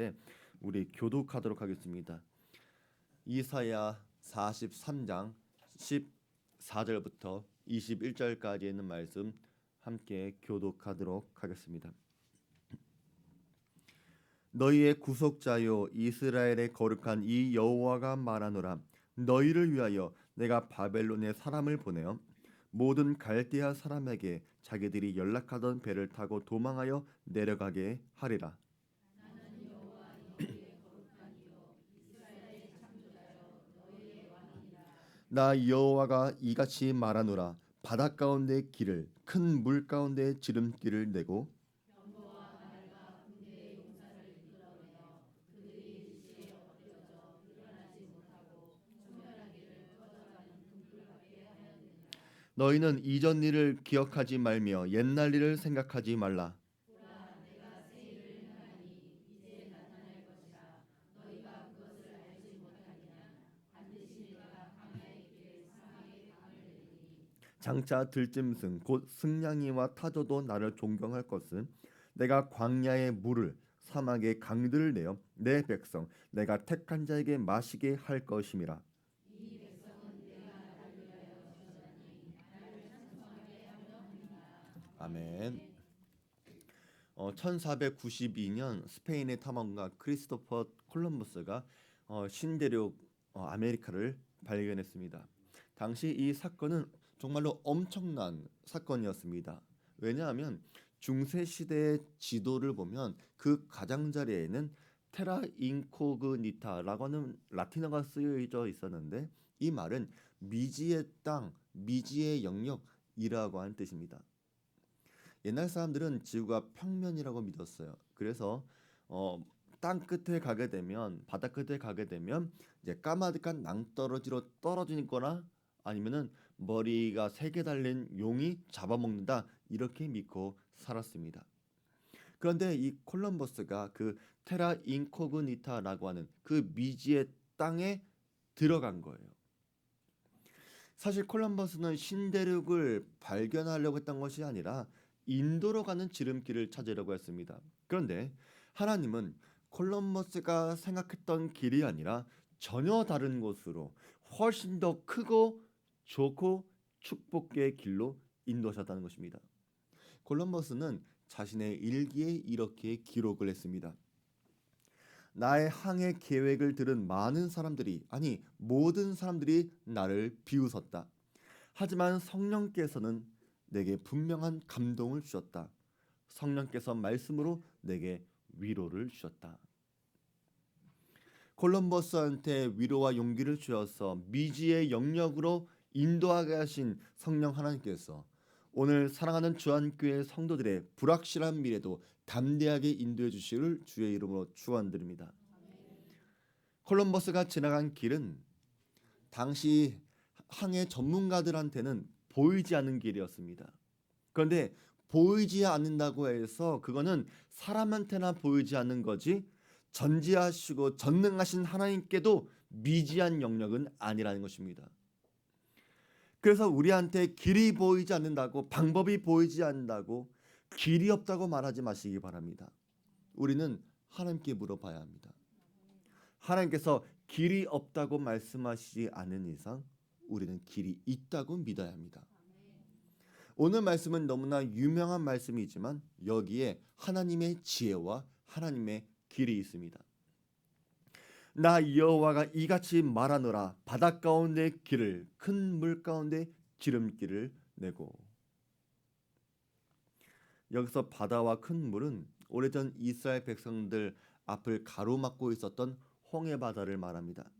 있는데 우리 교독하도록 하겠습니다. 이사야 43장 14절부터 21절까지 있는 말씀 함께 교독하도록 하겠습니다. 너희의 구속자요 이스라엘의 거룩한 이 여호와가 말하노라. 너희를 위하여 내가 바벨론에 사람을 보내어 모든 갈대아 사람에게 자기들이 연락하던 배를 타고 도망하여 내려가게 하리라. 나 여호와가 이같이 말하노라. 바다 가운데 길을 큰 물 가운데 지름길을 내고 너희는 이전 일을 기억하지 말며 옛날 일을 생각하지 말라. 장차 들짐승 곧 승냥이와 타조도 나를 존경할 것은 내가 광야의 물을 사막의 강들을 내어 내 백성 내가 택한 자에게 마시게 할 것임이라. 아멘. 1492년 스페인의 탐험가 크리스토퍼 콜럼버스가 신대륙 아메리카를 발견했습니다. 당시 이 사건은 정말로 엄청난 사건이었습니다. 왜냐하면 중세 시대의 지도를 보면 그 가장자리에는 테라 인코그니타라고 하는 라틴어가 쓰여져 있었는데 이 말은 미지의 땅, 미지의 영역이라고 하는 뜻입니다. 옛날 사람들은 지구가 평면이라고 믿었어요. 그래서 땅 끝에 가게 되면 바다 끝에 가게 되면 이제 까마득한 낭떠러지로 떨어지거나 아니면은 머리가 3개 달린 용이 잡아먹는다 이렇게 믿고 살았습니다. 그런데 이 콜럼버스가 그 테라 인코그니타라고 하는 그 미지의 땅에 들어간 거예요. 사실 콜럼버스는 신대륙을 발견하려고 했던 것이 아니라 인도로 가는 지름길을 찾으려고 했습니다. 그런데 하나님은 콜럼버스가 생각했던 길이 아니라 전혀 다른 곳으로 훨씬 더 크고 좋고 축복의 길로 인도하셨다는 것입니다. 콜럼버스는 자신의 일기에 이렇게 기록을 했습니다. 나의 항해 계획을 들은 많은 사람들이 아니 모든 사람들이 나를 비웃었다. 하지만 성령께서는 내게 분명한 감동을 주셨다. 성령께서 말씀으로 내게 위로를 주셨다. 콜럼버스한테 위로와 용기를 주셔서 미지의 영역으로 인도하게 하신 성령 하나님께서 오늘 사랑하는 주안교회 성도들의 불확실한 미래도 담대하게 인도해 주시기를 주의 이름으로 축원드립니다. 콜럼버스가 지나간 길은 당시 항해 전문가들한테는 보이지 않는 길이었습니다. 그런데 보이지 않는다고 해서 그거는 사람한테나 보이지 않는 거지 전지하시고 전능하신 하나님께도 미지한 영역은 아니라는 것입니다. 그래서 우리한테 길이 보이지 않는다고 방법이 보이지 않는다고 길이 없다고 말하지 마시기 바랍니다. 우리는 하나님께 물어봐야 합니다. 하나님께서 길이 없다고 말씀하시지 않은 이상 우리는 길이 있다고 믿어야 합니다. 오늘 말씀은 너무나 유명한 말씀이지만 여기에 하나님의 지혜와 하나님의 길이 있습니다. 나 여호와가 이같이 말하노라. 바다 가운데 길을 큰 물 가운데 지름길을 내고. 여기서 바다와 큰 물은 오래전 이스라엘 백성들 앞을 가로막고 있었던 홍해 바다를 말합니다.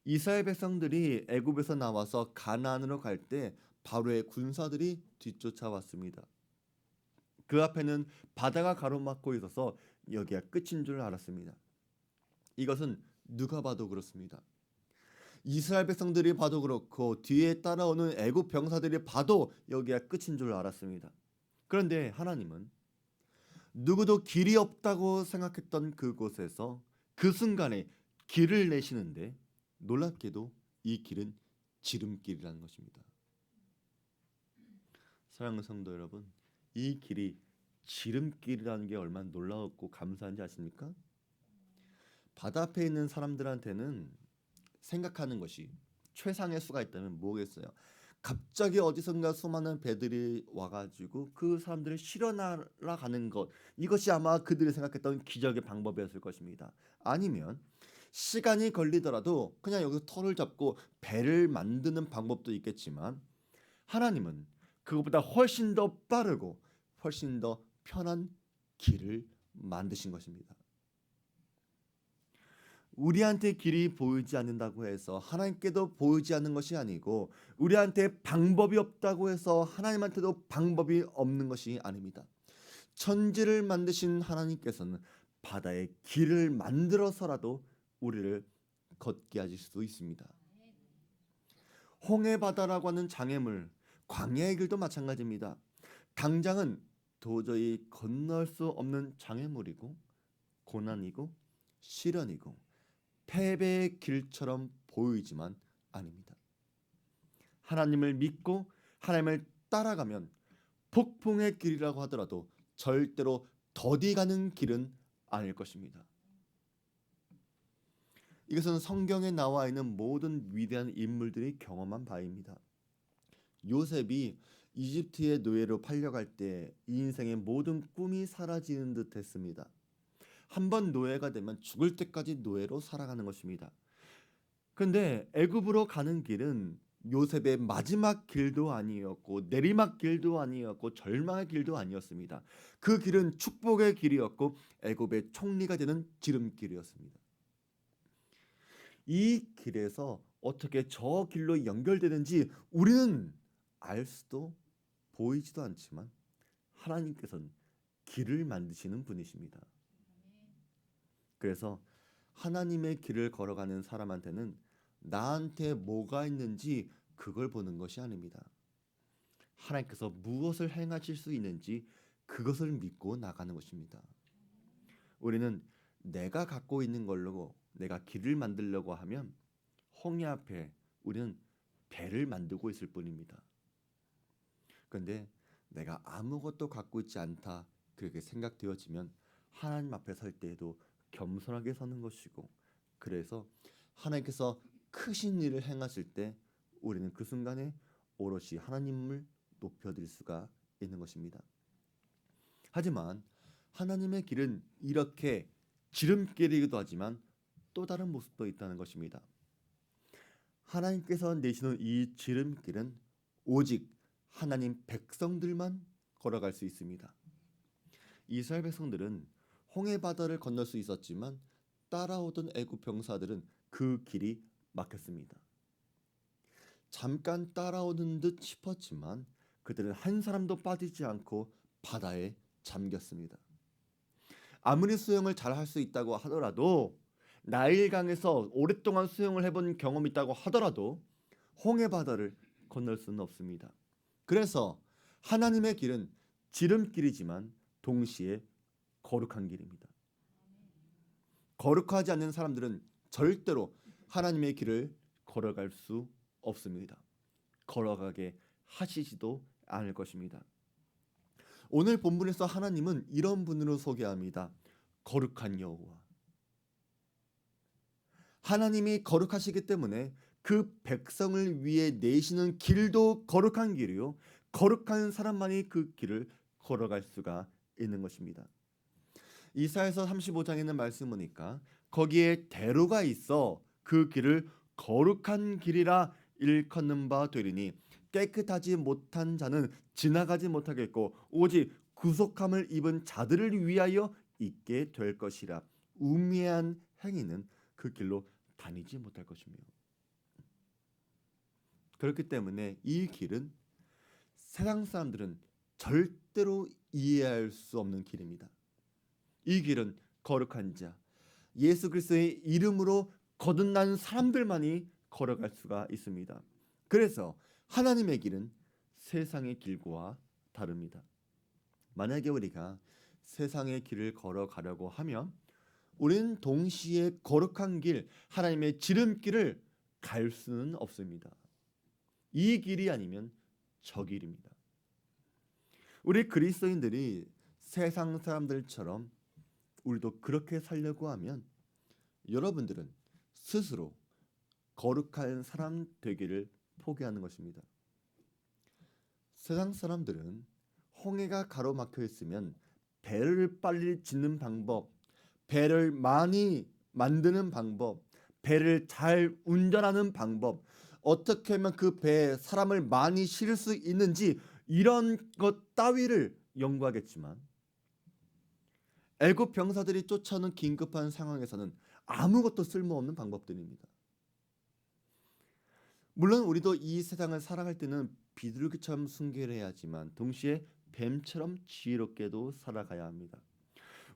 이스라엘 백성들이 애굽에서 나와서 가나안으로 갈 때 바로의 군사들이 뒤쫓아왔습니다. 그 앞에는 바다가 가로막고 있어서 여기가 끝인 줄 알았습니다. 이것은 누가 봐도 그렇습니다. 이스라엘 백성들이 봐도 그렇고 뒤에 따라오는 애굽 병사들이 봐도 여기가 끝인 줄 알았습니다. 그런데 하나님은 누구도 길이 없다고 생각했던 그곳에서 그 순간에 길을 내시는데 놀랍게도 이 길은 지름길이라는 것입니다. 사랑하는 성도 여러분, 이 길이 지름길이라는 게 얼마나 놀라웠고 감사한지 아십니까? 바다 앞에 있는 사람들한테는 생각하는 것이 최상의 수가 있다면 뭐겠어요? 갑자기 어디선가 수많은 배들이 와가지고 그 사람들을 실어 날아가는 것, 이것이 아마 그들이 생각했던 기적의 방법이었을 것입니다. 아니면 시간이 걸리더라도 그냥 여기서 터를 잡고 배를 만드는 방법도 있겠지만, 하나님은 그것보다 훨씬 더 빠르고 훨씬 더 편한 길을 만드신 것입니다. 우리한테 길이 보이지 않는다고 해서 하나님께도 보이지 않는 것이 아니고, 우리한테 방법이 없다고 해서 하나님한테도 방법이 없는 것이 아닙니다. 천지를 만드신 하나님께서는 바다에 길을 만들어서라도 우리를 걷게 하실 수 있습니다. 홍해 바다라고 하는 장애물, 광야의 길도 마찬가지입니다. 당장은 도저히 건널 수 없는 장애물이고 고난이고 시련이고 패배의 길처럼 보이지만 아닙니다. 하나님을 믿고 하나님을 따라가면 폭풍의 길이라고 하더라도 절대로 더디 가는 길은 아닐 것입니다. 이것은 성경에 나와 있는 모든 위대한 인물들이 경험한 바입니다. 요셉이 이집트의 노예로 팔려갈 때 이 인생의 모든 꿈이 사라지는 듯 했습니다. 한번 노예가 되면 죽을 때까지 노예로 살아가는 것입니다. 근데 애굽으로 가는 길은 요셉의 마지막 길도 아니었고 내리막 길도 아니었고 절망의 길도 아니었습니다. 그 길은 축복의 길이었고 애굽의 총리가 되는 지름길이었습니다. 이 길에서 어떻게 저 길로 연결되는지 우리는 알 수도 보이지도 않지만, 하나님께서는 길을 만드시는 분이십니다. 그래서 하나님의 길을 걸어가는 사람한테는 나한테 뭐가 있는지 그걸 보는 것이 아닙니다. 하나님께서 무엇을 행하실 수 있는지 그것을 믿고 나가는 것입니다. 우리는 내가 갖고 있는 걸로 내가 길을 만들려고 하면 홍해 앞에 우리는 배를 만들고 있을 뿐입니다. 그런데 내가 아무것도 갖고 있지 않다 그렇게 생각되어지면 하나님 앞에 설 때에도 겸손하게 서는 것이고, 그래서 하나님께서 크신 일을 행하실 때 우리는 그 순간에 오롯이 하나님을 높여드릴 수가 있는 것입니다. 하지만 하나님의 길은 이렇게 지름길이기도 하지만 또 다른 모습도 있다는 것입니다. 하나님께서 내시는 이 지름길은 오직 하나님 백성들만 걸어갈 수 있습니다. 이스라엘 백성들은 홍해 바다를 건널 수 있었지만 따라오던 애굽 병사들은 그 길이 막혔습니다. 잠깐 따라오는 듯 싶었지만 그들은 한 사람도 빠지지 않고 바다에 잠겼습니다. 아무리 수영을 잘 할 수 있다고 하더라도, 나일강에서 오랫동안 수영을 해본 경험이 있다고 하더라도 홍해 바다를 건널 수는 없습니다. 그래서 하나님의 길은 지름길이지만 동시에 거룩한 길입니다. 거룩하지 않는 사람들은 절대로 하나님의 길을 걸어갈 수 없습니다. 걸어가게 하시지도 않을 것입니다. 오늘 본문에서 하나님은 이런 분으로 소개합니다. 거룩한 여호와. 하나님이 거룩하시기 때문에 그 백성을 위해 내시는 길도 거룩한 길이요, 거룩한 사람만이 그 길을 걸어갈 수가 있는 것입니다. 이사야서 35장에 있는 말씀 보니까 거기에 대로가 있어 그 길을 거룩한 길이라 일컫는 바 되리니 깨끗하지 못한 자는 지나가지 못하겠고 오직 구속함을 입은 자들을 위하여 있게 될 것이라. 우매한 행위는 그 길로 다니지 못할 것이며. 그렇기 때문에 이 길은 세상 사람들은 절대로 이해할 수 없는 길입니다. 이 길은 거룩한 자, 예수 그리스도의 이름으로 거듭난 사람들만이 걸어갈 수가 있습니다. 그래서 하나님의 길은 세상의 길과 다릅니다. 만약에 우리가 세상의 길을 걸어가려고 하면 우리는 동시에 거룩한 길, 하나님의 지름길을 갈 수는 없습니다. 이 길이 아니면 저 길입니다. 우리 그리스도인들이 세상 사람들처럼 우리도 그렇게 살려고 하면 여러분들은 스스로 거룩한 사람 되기를 포기하는 것입니다. 세상 사람들은 홍해가 가로막혀 있으면 배를 빨리 짓는 방법, 배를 많이 만드는 방법, 배를 잘 운전하는 방법, 어떻게 하면 그 배에 사람을 많이 실을 수 있는지 이런 것 따위를 연구하겠지만 애굽 병사들이 쫓아오는 긴급한 상황에서는 아무것도 쓸모없는 방법들입니다. 물론 우리도 이 세상을 살아갈 때는 비둘기처럼 순결해야 하지만 동시에 뱀처럼 지혜롭게도 살아가야 합니다.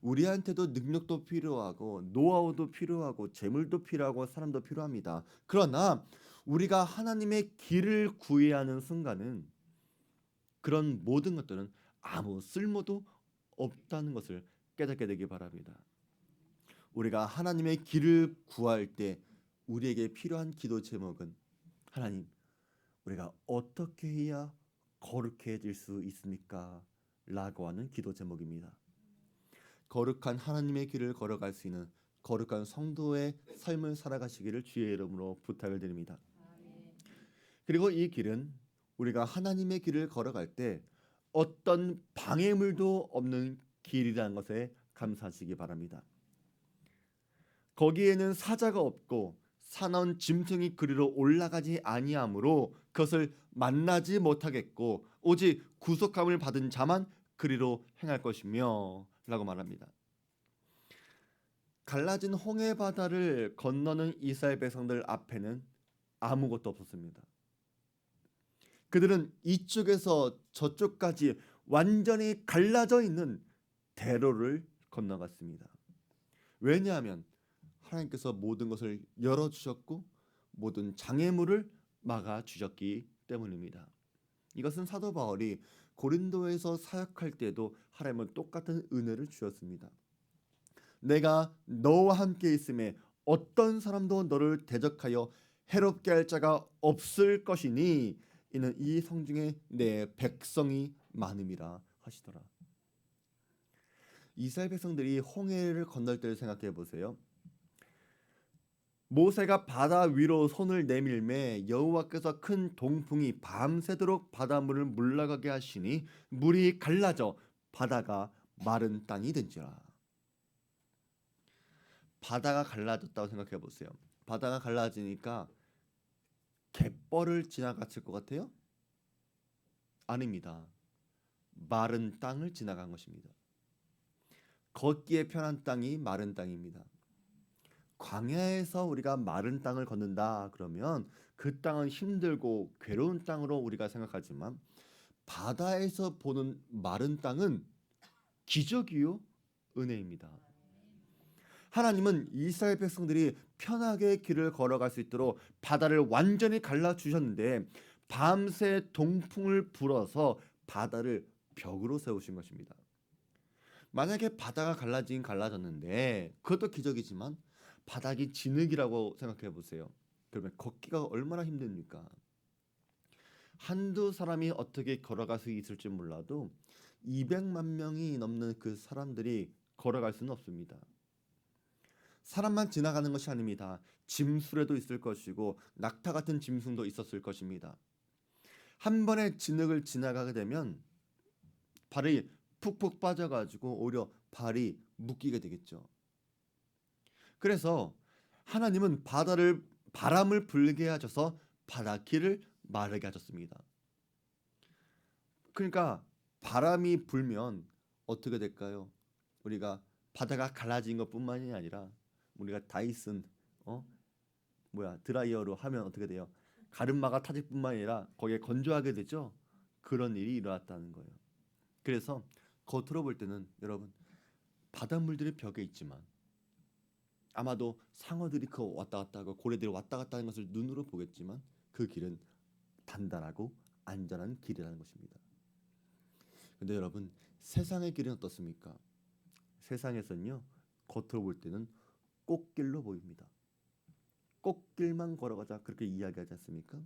우리한테도 능력도 필요하고 노하우도 필요하고 재물도 필요하고 사람도 필요합니다. 그러나 우리가 하나님의 길을 구해야 하는 순간은 그런 모든 것들은 아무 쓸모도 없다는 것을 깨닫게 되기 바랍니다. 우리가 하나님의 길을 구할 때 우리에게 필요한 기도 제목은 하나님, 우리가 어떻게 해야 거룩해질 수 있습니까? 라고 하는 기도 제목입니다. 거룩한 하나님의 길을 걸어갈 수 있는 거룩한 성도의 삶을 살아가시기를 주의 이름으로 부탁을 드립니다. 그리고 이 길은 우리가 하나님의 길을 걸어갈 때 어떤 방해물도 없는 길이라는 것에 감사하시기 바랍니다. 거기에는 사자가 없고 사나운 짐승이 그리로 올라가지 아니하므로 그것을 만나지 못하겠고 오직 구속함을 받은 자만 그리로 행할 것이며 라고 말합니다. 갈라진 홍해 바다를 건너는 이스라엘 백성들 앞에는 아무것도 없었습니다. 그들은 이쪽에서 저쪽까지 완전히 갈라져 있는 대로를 건너갔습니다. 왜냐하면 하나님께서 모든 것을 열어주셨고 모든 장애물을 막아주셨기 때문입니다. 이것은 사도 바울이 고린도에서 사역할 때도 하나님은 똑같은 은혜를 주셨습니다. 내가 너와 함께 있음에 어떤 사람도 너를 대적하여 해롭게 할 자가 없을 것이니 이는 이 성중에 내 백성이 많음이라 하시더라. 이스라엘 백성들이 홍해를 건널 때를 생각해 보세요. 모세가 바다 위로 손을 내밀매 여호와께서 큰 동풍이 밤새도록 바닷물을 물러가게 하시니 물이 갈라져 바다가 마른 땅이 된지라. 바다가 갈라졌다고 생각해 보세요. 바다가 갈라지니까 갯벌을 지나갔을 것 같아요? 아닙니다. 마른 땅을 지나간 것입니다. 걷기에 편한 땅이 마른 땅입니다. 광야에서 우리가 마른 땅을 걷는다 그러면 그 땅은 힘들고 괴로운 땅으로 우리가 생각하지만 바다에서 보는 마른 땅은 기적이요 은혜입니다. 하나님은 이스라엘 백성들이 편하게 길을 걸어갈 수 있도록 바다를 완전히 갈라 주셨는데 밤새 동풍을 불어서 바다를 벽으로 세우신 것입니다. 만약에 바다가 갈라졌는데 그것도 기적이지만 바닥이 진흙이라고 생각해 보세요. 그러면 걷기가 얼마나 힘듭니까? 한두 사람이 어떻게 걸어갈 수 있을지 몰라도 200만 명이 넘는 그 사람들이 걸어갈 수는 없습니다. 사람만 지나가는 것이 아닙니다. 짐수레도 있을 것이고 낙타 같은 짐승도 있었을 것입니다. 한 번에 진흙을 지나가게 되면 발이 푹푹 빠져가지고 오히려 발이 묶이게 되겠죠. 그래서 하나님은 바람을 불게 하셔서 바닷길을 마르게 하셨습니다. 그러니까 바람이 불면 어떻게 될까요? 우리가 바다가 갈라진 것뿐만이 아니라 우리가 다이슨 드라이어로 하면 어떻게 돼요? 가르마가 타질 뿐만 아니라 거기에 건조하게 되죠. 그런 일이 일어났다는 거예요. 그래서 겉으로 볼 때는 여러분 바닷물들이 벽에 있지만 아마도 상어들이 그 왔다 갔다 하고 고래들이 왔다 갔다 하는 것을 눈으로 보겠지만 그 길은 단단하고 안전한 길이라는 것입니다. 근데 여러분 세상의 길은 어떻습니까? 세상에서는요 겉으로 볼 때는 꽃길로 보입니다. 꽃길만 걸어가자 그렇게 이야기하지 않습니까?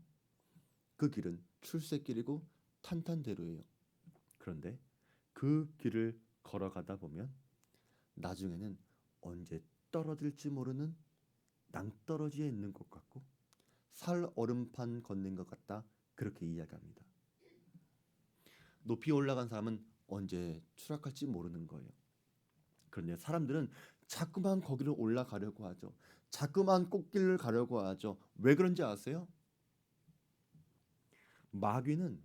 그 길은 출세길이고 탄탄대로예요. 그런데 그 길을 걸어가다 보면 나중에는 언제 떨어질지 모르는 낭떠러지에 있는 것 같고 살 얼음판 걷는 것 같다. 그렇게 이야기합니다. 높이 올라간 사람은 언제 추락할지 모르는 거예요. 그런데 사람들은 자꾸만 거기를 올라가려고 하죠. 자꾸만 꽃길을 가려고 하죠. 왜 그런지 아세요? 마귀는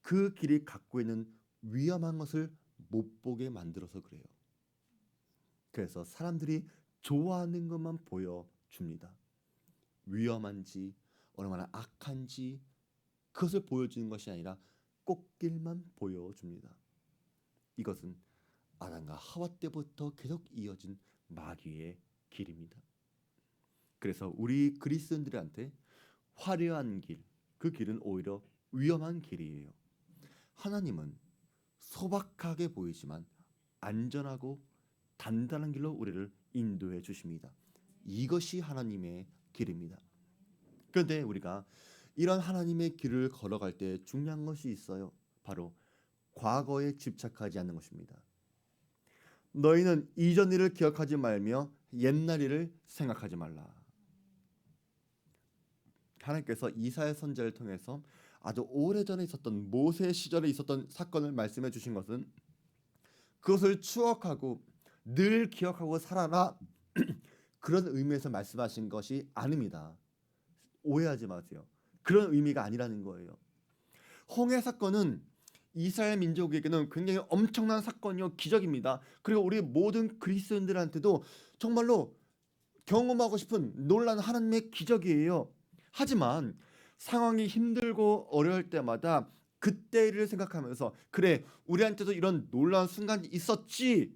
그 길이 갖고 있는 위험한 것을 못 보게 만들어서 그래요. 그래서 사람들이 좋아하는 것만 보여줍니다. 위험한지 얼마나 악한지 그것을 보여주는 것이 아니라 꽃길만 보여줍니다. 이것은 아담과 하와 때부터 계속 이어진 마귀의 길입니다. 그래서 우리 그리스도인들한테 화려한 길, 그 길은 오히려 위험한 길이에요. 하나님은 소박하게 보이지만 안전하고 단단한 길로 우리를 인도해 주십니다. 이것이 하나님의 길입니다. 그런데 우리가 이런 하나님의 길을 걸어갈 때 중요한 것이 있어요. 바로 과거에 집착하지 않는 것입니다. 너희는 이전 일을 기억하지 말며 옛날 일을 생각하지 말라. 하나님께서 이사야 선지자를 통해서 아주 오래전에 있었던 모세 시절에 있었던 사건을 말씀해 주신 것은 그것을 추억하고 늘 기억하고 살아라 그런 의미에서 말씀하신 것이 아닙니다. 오해하지 마세요. 그런 의미가 아니라는 거예요. 홍해 사건은 이스라엘 민족에게는 굉장히 엄청난 사건이요 기적입니다. 그리고 우리 모든 그리스도인들한테도 정말로 경험하고 싶은 놀라운 하나님의 기적이에요. 하지만 상황이 힘들고 어려울 때마다 그때를 생각하면서 그래 우리한테도 이런 놀라운 순간이 있었지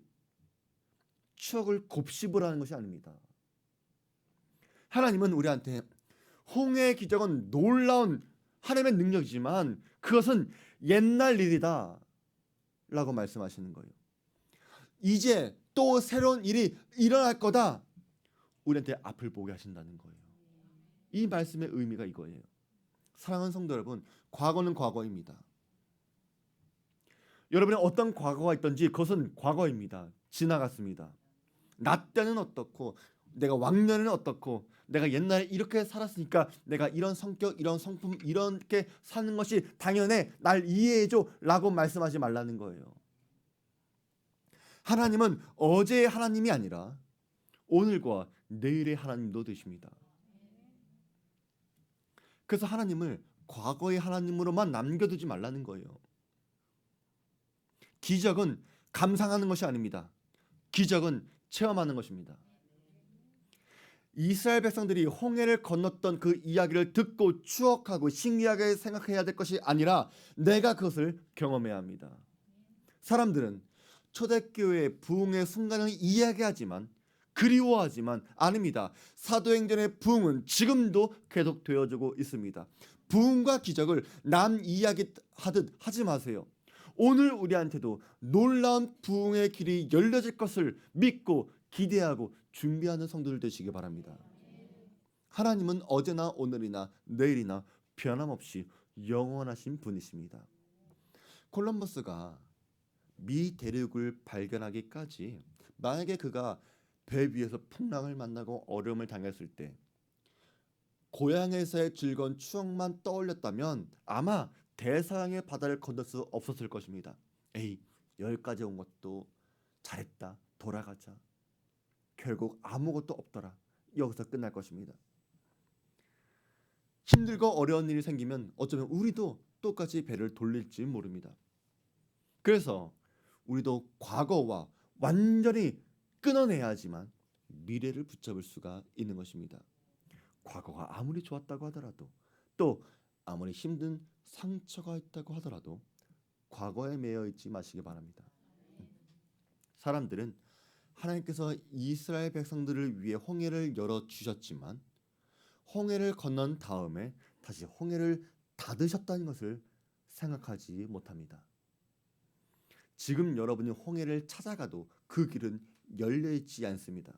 추억을 곱씹으라는 것이 아닙니다. 하나님은 우리한테 홍해의 기적은 놀라운 하나님의 능력이지만 그것은 옛날 일이다 라고 말씀하시는 거예요. 이제 또 새로운 일이 일어날 거다. 우리한테 앞을 보게 하신다는 거예요. 이 말씀의 의미가 이거예요. 사랑하는 성도 여러분, 과거는 과거입니다. 여러분의 어떤 과거가 있든지 그것은 과거입니다. 지나갔습니다. 나 때는 어떻고 내가 왕년에는 어떻고 내가 옛날에 이렇게 살았으니까 내가 이런 성격 이런 성품 이렇게 사는 것이 당연해 날 이해해줘 라고 말씀하지 말라는 거예요. 하나님은 어제의 하나님이 아니라 오늘과 내일의 하나님도 되십니다. 그래서 하나님을 과거의 하나님으로만 남겨두지 말라는 거예요. 기적은 감상하는 것이 아닙니다. 기적은 체험하는 것입니다. 이스라엘 백성들이 홍해를 건넜던 그 이야기를 듣고 추억하고 신기하게 생각해야 될 것이 아니라 내가 그것을 경험해야 합니다. 사람들은 초대교회의 부흥의 순간을 이야기하지만 그리워하지만 아닙니다. 사도행전의 부흥은 지금도 계속 되어지고 있습니다. 부흥과 기적을 남 이야기하듯 하지 마세요. 오늘 우리한테도 놀라운 부흥의 길이 열려질 것을 믿고 기대하고 준비하는 성도들 되시기 바랍니다. 하나님은 어제나 오늘이나 내일이나 변함없이 영원하신 분이십니다. 콜럼버스가 미 대륙을 발견하기까지 만약에 그가 배 위에서 풍랑을 만나고 어려움을 당했을 때 고향에서의 즐거운 추억만 떠올렸다면 아마 대서양의 바다를 건널 수 없었을 것입니다. 에이, 여기까지 온 것도 잘했다. 돌아가자. 결국 아무것도 없더라. 여기서 끝날 것입니다. 힘들고 어려운 일이 생기면 어쩌면 우리도 똑같이 배를 돌릴지 모릅니다. 그래서 우리도 과거와 완전히 끊어내야지만 미래를 붙잡을 수가 있는 것입니다. 과거가 아무리 좋았다고 하더라도 또 아무리 힘든 상처가 있다고 하더라도 과거에 매여 있지 마시기 바랍니다. 사람들은 하나님께서 이스라엘 백성들을 위해 홍해를 열어 주셨지만 홍해를 건넌 다음에 다시 홍해를 닫으셨다는 것을 생각하지 못합니다. 지금 여러분이 홍해를 찾아가도 그 길은 열려 있지 않습니다.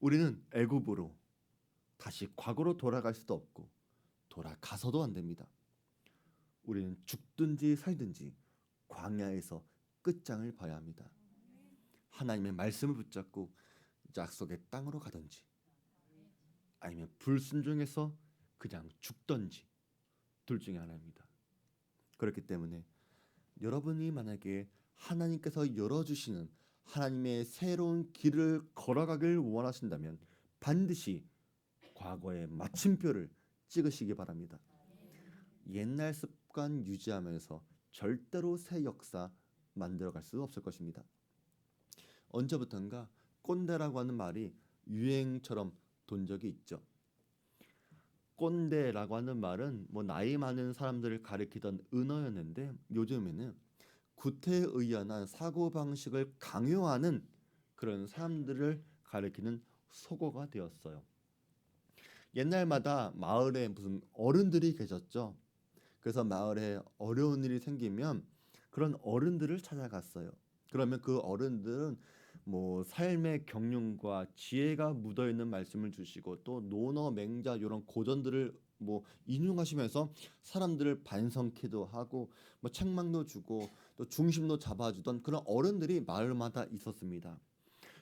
우리는 애굽으로 다시 과거로 돌아갈 수도 없고 돌아가서도 안 됩니다. 우리는 죽든지 살든지 광야에서 끝장을 봐야 합니다. 하나님의 말씀을 붙잡고 약속의 땅으로 가든지 아니면 불순종해서 그냥 죽던지 둘 중에 하나입니다. 그렇기 때문에 여러분이 만약에 하나님께서 열어주시는 하나님의 새로운 길을 걸어가길 원하신다면 반드시 과거의 마침표를 찍으시기 바랍니다. 옛날 습관 유지하면서 절대로 새 역사 만들어갈 수 없을 것입니다. 언제부턴가 꼰대라고 하는 말이 유행처럼 돈 적이 있죠. 꼰대라고 하는 말은 나이 많은 사람들을 가리키던 은어였는데 요즘에는 구태의연한 사고방식을 강요하는 그런 사람들을 가리키는 속어가 되었어요. 옛날마다 마을에 무슨 어른들이 계셨죠. 그래서 마을에 어려운 일이 생기면 그런 어른들을 찾아갔어요. 그러면 그 어른들은 삶의 경륜과 지혜가 묻어있는 말씀을 주시고 또 논어 맹자 이런 고전들을 인용하시면서 사람들을 반성케도 하고 책망도 주고 또 중심도 잡아주던 그런 어른들이 마을마다 있었습니다.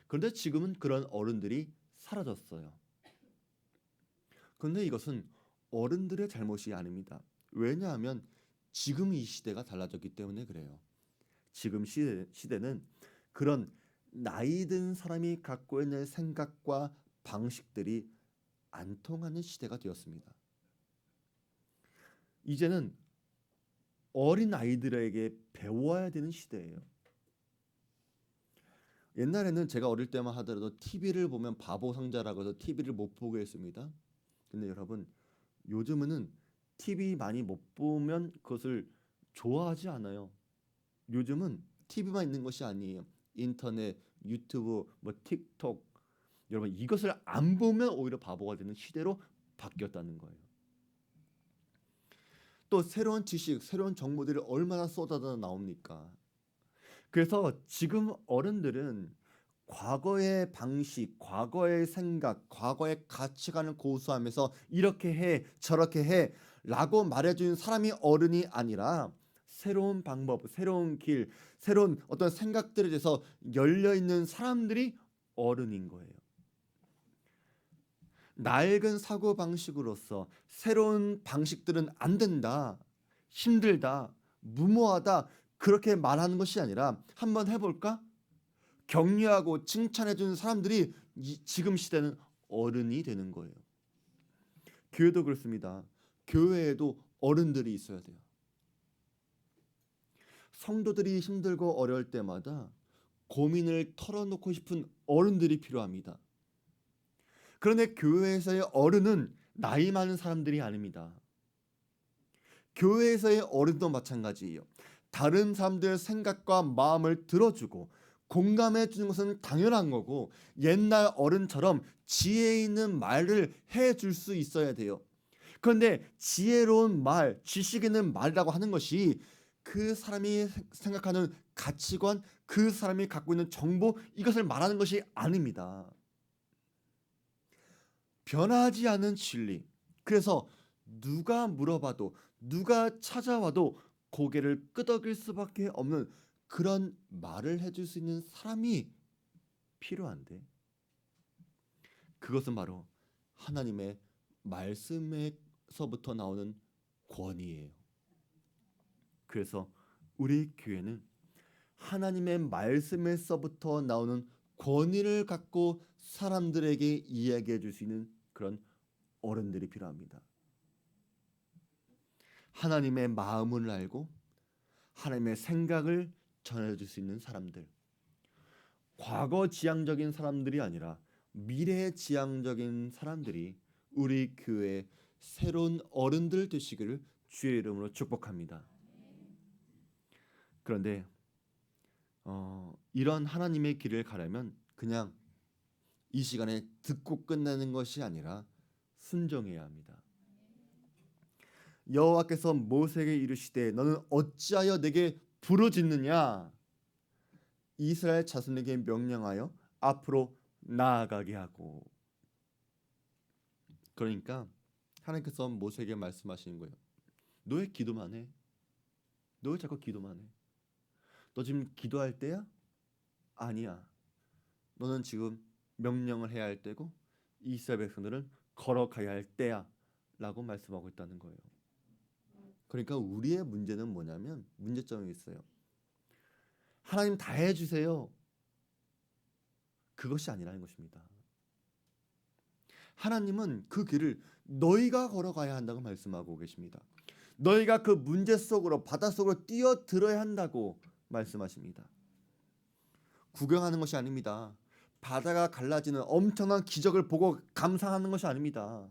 그런데 지금은 그런 어른들이 사라졌어요. 그런데 이것은 어른들의 잘못이 아닙니다. 왜냐하면 지금 이 시대가 달라졌기 때문에 그래요. 지금 시대는 그런 나이 든 사람이 갖고 있는 생각과 방식들이 안 통하는 시대가 되었습니다. 이제는 어린 아이들에게 배워야 되는 시대예요. 옛날에는 제가 어릴 때만 하더라도 TV를 보면 바보 상자라고 해서 TV를 못 보게 했습니다. 근데 여러분 요즘은 TV 많이 못 보면 그것을 좋아하지 않아요. 요즘은 TV만 있는 것이 아니에요. 인터넷, 유튜브, 틱톡 여러분 이것을 안 보면 오히려 바보가 되는 시대로 바뀌었다는 거예요. 또 새로운 지식, 새로운 정보들이 얼마나 쏟아져 나옵니까? 그래서 지금 어른들은 과거의 방식, 과거의 생각, 과거의 가치관을 고수하면서 이렇게 해, 저렇게 해 라고 말해주는 사람이 어른이 아니라 새로운 방법, 새로운 길, 새로운 어떤 생각들에 대해서 열려있는 사람들이 어른인 거예요. 낡은 사고방식으로서 새로운 방식들은 안 된다, 힘들다, 무모하다 그렇게 말하는 것이 아니라 한번 해볼까? 격려하고 칭찬해주는 사람들이 지금 시대는 어른이 되는 거예요. 교회도 그렇습니다. 교회에도 어른들이 있어야 돼요. 성도들이 힘들고 어려울 때마다 고민을 털어놓고 싶은 어른들이 필요합니다. 그런데 교회에서의 어른은 나이 많은 사람들이 아닙니다. 교회에서의 어른도 마찬가지예요. 다른 사람들의 생각과 마음을 들어주고 공감해 주는 것은 당연한 거고 옛날 어른처럼 지혜 있는 말을 해줄 수 있어야 돼요. 그런데 지혜로운 말, 지식 있는 말이라고 하는 것이 그 사람이 생각하는 가치관, 그 사람이 갖고 있는 정보 이것을 말하는 것이 아닙니다. 변하지 않은 진리. 그래서 누가 물어봐도 누가 찾아와도 고개를 끄덕일 수밖에 없는 그런 말을 해줄 수 있는 사람이 필요한데 그것은 바로 하나님의 말씀에서부터 나오는 권위예요. 그래서 우리 교회는 하나님의 말씀에서부터 나오는 권위를 갖고 사람들에게 이야기해 줄 수 있는 그런 어른들이 필요합니다. 하나님의 마음을 알고 하나님의 생각을 전해줄 수 있는 사람들. 과거 지향적인 사람들이 아니라 미래 지향적인 사람들이 우리 교회의 새로운 어른들 되시기를 주의 이름으로 축복합니다. 그런데 이런 하나님의 길을 가려면 그냥 이 시간에 듣고 끝내는 것이 아니라 순종해야 합니다. 여호와께서 모세에게 이르시되 너는 어찌하여 내게 부르짖느냐 이스라엘 자손에게 명령하여 앞으로 나아가게 하고. 그러니까 하나님께서 모세에게 말씀하시는 거예요. 너 왜 기도만 해? 너 왜 자꾸 기도만 해? 너 지금 기도할 때야? 아니야. 너는 지금 명령을 해야 할 때고 이스라엘 백성들은 걸어가야 할 때야 라고 말씀하고 있다는 거예요. 그러니까 우리의 문제는 뭐냐면 문제점이 있어요. 하나님 다 해주세요. 그것이 아니라는 것입니다. 하나님은 그 길을 너희가 걸어가야 한다고 말씀하고 계십니다. 너희가 그 문제 속으로 바닷속으로 뛰어들어야 한다고 말씀하십니다. 구경하는 것이 아닙니다. 바다가 갈라지는 엄청난 기적을 보고 감상하는 것이 아닙니다.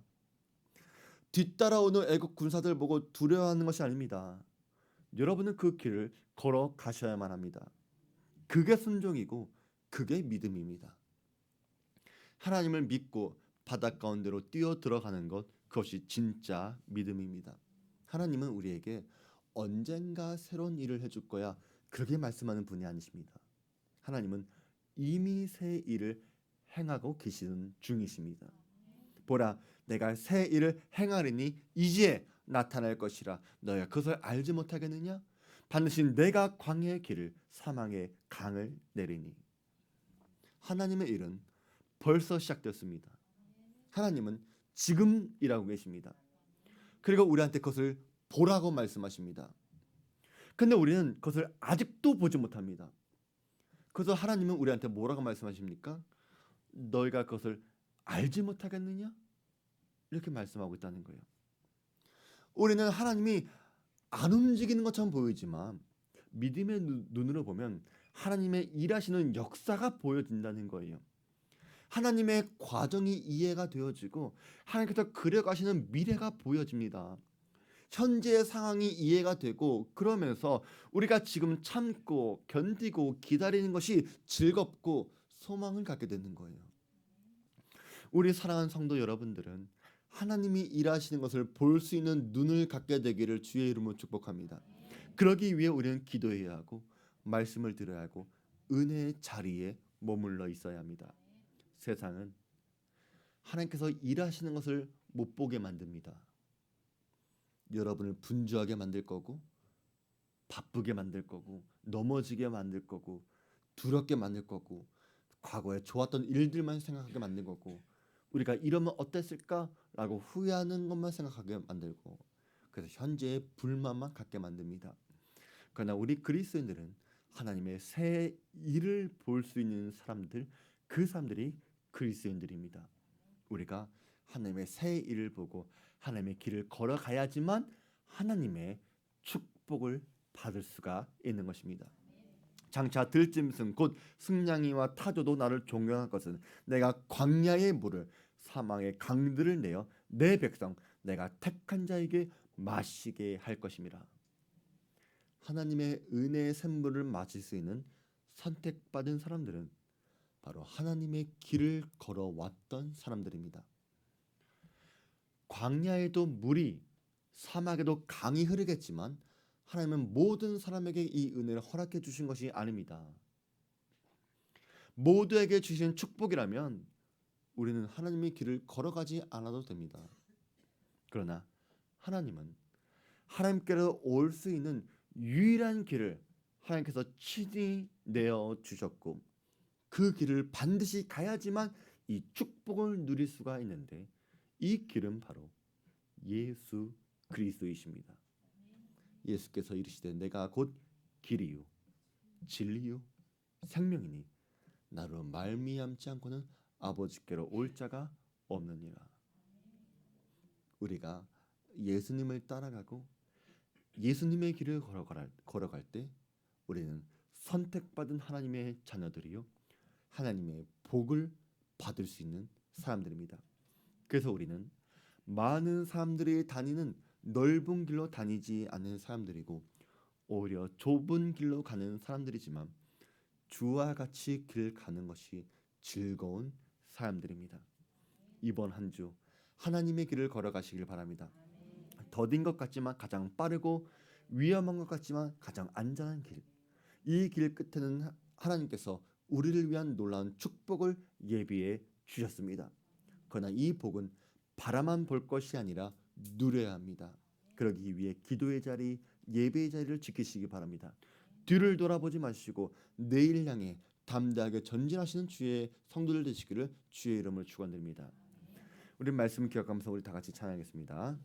뒤따라오는 애국 군사들 보고 두려워하는 것이 아닙니다. 여러분은 그 길을 걸어가셔야만 합니다. 그게 순종이고 그게 믿음입니다. 하나님을 믿고 바다 가운데로 뛰어 들어가는 것, 그것이 진짜 믿음입니다. 하나님은 우리에게 언젠가 새로운 일을 해줄 거야 그렇게 말씀하는 분이 아니십니다. 하나님은 이미 새 일을 행하고 계시는 중이십니다. 보라, 내가 새 일을 행하리니 이제 나타날 것이라. 너희가 그것을 알지 못하겠느냐? 반드시 내가 광야의 길을 사망의 강을 내리니. 하나님의 일은 벌써 시작되었습니다. 하나님은 지금 일하고 계십니다. 그리고 우리한테 그것을 보라고 말씀하십니다. 근데 우리는 그것을 아직도 보지 못합니다. 그래서 하나님은 우리한테 뭐라고 말씀하십니까? 너희가 그것을 알지 못하겠느냐? 이렇게 말씀하고 있다는 거예요. 우리는 하나님이 안 움직이는 것처럼 보이지만 믿음의 눈으로 보면 하나님의 일하시는 역사가 보여진다는 거예요. 하나님의 과정이 이해가 되어지고 하나님께서 그려가시는 미래가 보여집니다. 현재의 상황이 이해가 되고 그러면서 우리가 지금 참고 견디고 기다리는 것이 즐겁고 소망을 갖게 되는 거예요. 우리 사랑하는 성도 여러분들은 하나님이 일하시는 것을 볼 수 있는 눈을 갖게 되기를 주의 이름으로 축복합니다. 그러기 위해 우리는 기도해야 하고 말씀을 들어야 하고 은혜의 자리에 머물러 있어야 합니다. 세상은 하나님께서 일하시는 것을 못 보게 만듭니다. 여러분을 분주하게 만들 거고 바쁘게 만들 거고 넘어지게 만들 거고 두렵게 만들 거고 과거에 좋았던 일들만 생각하게 만들 거고 우리가 이러면 어땠을까라고 후회하는 것만 생각하게 만들고 그래서 현재의 불만만 갖게 만듭니다. 그러나 우리 그리스도인들은 하나님의 새 일을 볼 수 있는 사람들, 그 사람들이 그리스도인들입니다. 우리가 하나님의 새 일을 보고 하나님의 길을 걸어가야지만 하나님의 축복을 받을 수가 있는 것입니다. 장차 들짐승 곧 승냥이와 타조도 나를 존경할 것은 내가 광야의 물을 사망의 강들을 내어 내 백성 내가 택한 자에게 마시게 할 것임이라. 하나님의 은혜의 샘물을 마실 수 있는 선택받은 사람들은 바로 하나님의 길을 걸어왔던 사람들입니다. 광야에도 물이 사막에도 강이 흐르겠지만 하나님은 모든 사람에게 이 은혜를 허락해 주신 것이 아닙니다. 모두에게 주신 축복이라면 우리는 하나님의 길을 걸어가지 않아도 됩니다. 그러나 하나님은 하나님께로 올 수 있는 유일한 길을 하나님께서 친히 내어 주셨고 그 길을 반드시 가야지만 이 축복을 누릴 수가 있는데 이 길은 바로 예수 그리스도이십니다. 예수께서 이르시되 내가 곧 길이요 진리요 생명이니 나로 말미암지 않고는 아버지께로 올 자가 없느니라. 우리가 예수님을 따라가고 예수님의 길을 걸어갈 때 우리는 선택받은 하나님의 자녀들이요 하나님의 복을 받을 수 있는 사람들입니다. 그래서 우리는 많은 사람들이 다니는 넓은 길로 다니지 않는 사람들이고 오히려 좁은 길로 가는 사람들이지만 주와 같이 길 가는 것이 즐거운 사람들입니다. 이번 한 주 하나님의 길을 걸어가시길 바랍니다. 더딘 것 같지만 가장 빠르고 위험한 것 같지만 가장 안전한 길. 이 길 끝에는 하나님께서 우리를 위한 놀라운 축복을 예비해 주셨습니다. 그러나 이 복은 바라만 볼 것이 아니라 누려야 합니다. 그러기 위해 기도의 자리, 예배의 자리를 지키시기 바랍니다. 뒤를 돌아보지 마시고 내일 향해 담대하게 전진하시는 주의 성도들 되시기를 주의 이름으로 축원드립니다. 우리 말씀 기억하면서 우리 다 같이 찬양하겠습니다.